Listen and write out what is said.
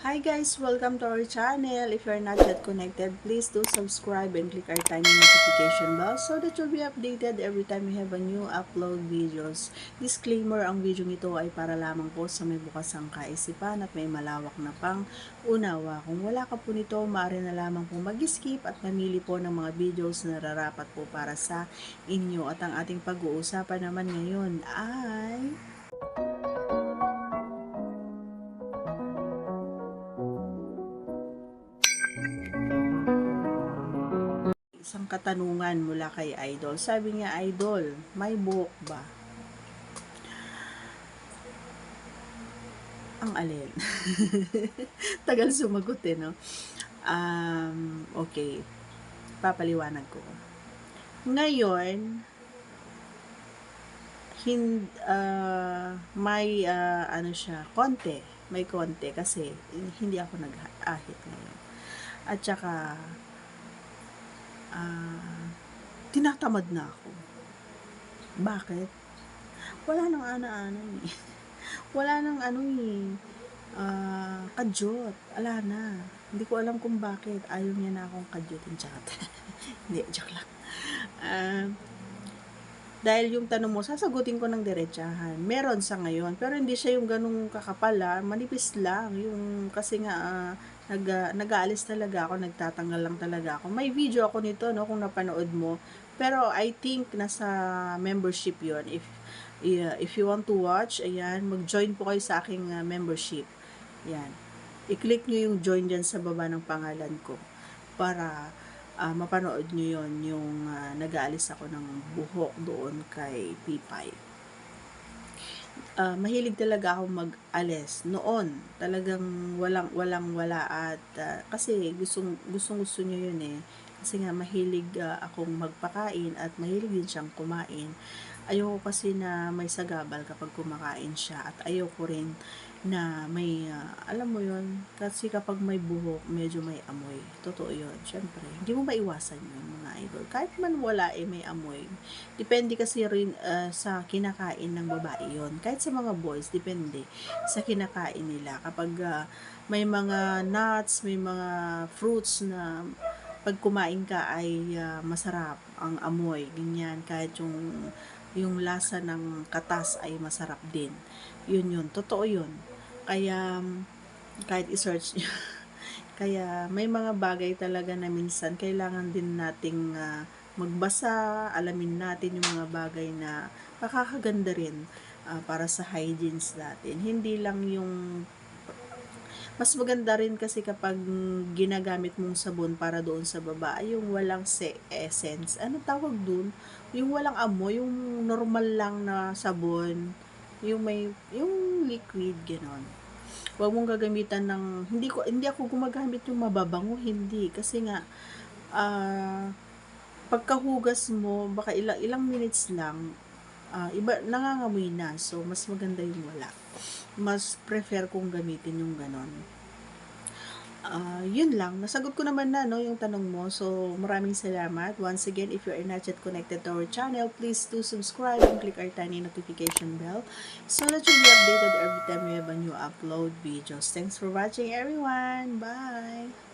Hi guys! Welcome to our channel. If you're not yet connected, please do subscribe and click our tiny notification bell so that you'll be updated every time we have a new upload videos. Disclaimer, ang video nito ay para lamang po sa may bukasang kaisipan at may malawak na pang unawa. Kung wala ka po nito, maaari na lamang po mag-skip at mamili po ng mga videos na nararapat po para sa inyo. At ang ating pag-uusapan naman ngayon ay isang katanungan mula kay Idol. Sabi niya, Idol, may buhok ba? Ang alin? Tagal sumagot no? Okay. Papaliwanag ko. Ngayon, may ano siya, konti. May konti kasi hindi ako nag-ahit ngayon. At saka, tinatamad na ako. Bakit? Wala nang ana-ana eh. Wala nang kadyot. Ala na. Hindi ko alam kung bakit. Ayaw niya na akong kadyotin. Hindi, joke lang. Dahil yung tanong mo, sasagutin ko ng diretsahan. Meron sa ngayon, pero hindi siya yung ganung kakapal, manipis lang. Yung, kasi nga, nag-aalis talaga ako, nagtatanggal lang talaga ako. May video ako nito, no, kung napanood mo. Pero I think nasa membership yon. If you want to watch, ayan, mag-join po kayo sa aking membership. Ayan. I-click nyo yung join dyan sa baba ng pangalan ko para mapanood nyo yon, yung nag-aalis ako ng buhok doon kay Pipay. Mahilig talaga ako mag-alis noon. Talagang wala at kasi gusto niya yun eh. Kasi nga mahilig akong magpakain at mahilig din siyang kumain. Ayoko kasi na may sagabal kapag kumakain siya at ayoko rin na may alam mo yun, kasi kapag may buhok medyo may amoy. Totoo yun. Syempre, hindi mo maiwasan yun mga idol. Kahit man wala may amoy. Depende kasi rin sa kinakain ng babae yun. Kahit sa mga boys, depende sa kinakain nila. Kapag may mga nuts, may mga fruits na pag kumain ka ay masarap ang amoy, ganyan. Kahit yung lasa ng katas ay masarap din. Yun, totoo yun. Kaya, kahit i-search nyo. Kaya, may mga bagay talaga na minsan kailangan din nating magbasa, alamin natin yung mga bagay na makakaganda rin para sa hygienes natin. Hindi lang yung mas maganda rin kasi kapag ginagamit mong sabon para doon sa baba, yung walang essence. Ano tawag doon? Yung walang amoy, yung normal lang na sabon, yung liquid ganon. Huwag mong gagamitan ng hindi ako gumagamit yung mababango, hindi kasi nga pagkahugas mo baka ilang minutes lang iba nangangamoy na, so mas maganda yung wala. Mas prefer kong gamitin yung ganon. Yun lang, nasagot ko naman na no, yung tanong mo. So maraming salamat. Once again, if you are not yet connected to our channel, please do subscribe and click our tiny notification bell so that you'll be updated every time we have a new upload videos. Thanks for watching everyone. Bye!